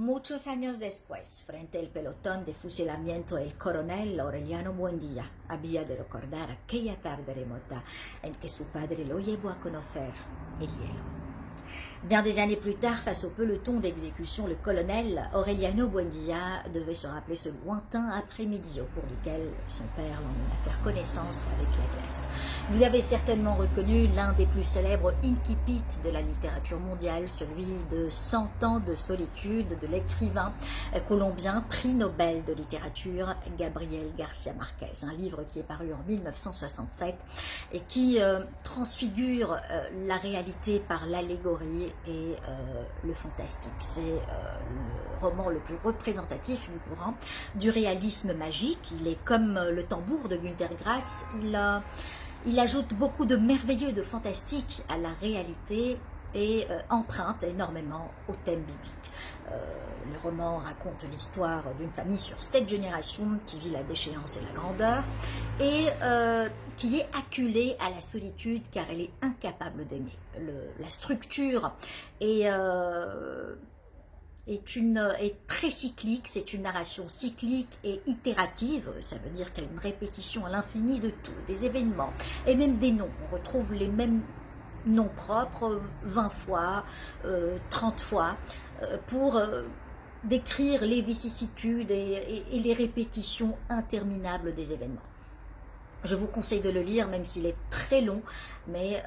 Muchos años después, frente al pelotón de fusilamiento, el coronel Aureliano Buendía había de recordar aquella tarde remota en que su padre lo llevó a conocer el hielo. Bien des années plus tard, face au peloton d'exécution, le colonel Aureliano Buendía devait se rappeler ce lointain après-midi au cours duquel son père l'emmena faire connaissance avec la glace. Vous avez certainement reconnu l'un des plus célèbres incipits de la littérature mondiale, celui de 100 ans de solitude de l'écrivain colombien, prix Nobel de littérature, Gabriel García Márquez. Un livre qui est paru en 1967 et qui transfigure la réalité par l'allégorie et le fantastique. C'est le roman le plus représentatif du courant du réalisme magique. Il est comme le tambour de Günter Grass, il ajoute beaucoup de merveilleux, de fantastique à la réalité et emprunte énormément au thème biblique. Le roman raconte l'histoire d'une famille sur 7 générations qui vit la déchéance et la grandeur et qui est acculée à la solitude car elle est incapable d'aimer. La structure est très cyclique, c'est une narration cyclique et itérative, ça veut dire qu'il y a une répétition à l'infini de tout, des événements et même des noms. On retrouve les mêmes noms propres 20 fois, 30 fois, pour décrire les vicissitudes et les répétitions interminables des événements. Je vous conseille de le lire, même s'il est très long, mais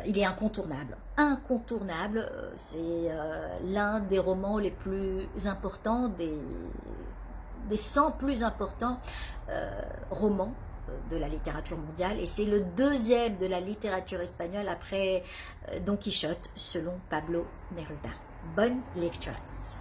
il est incontournable. Incontournable, c'est l'un des romans les plus importants, des 100 plus importants romans de la littérature mondiale, et c'est le deuxième de la littérature espagnole après Don Quichotte, selon Pablo Neruda. Bonne lecture à tous.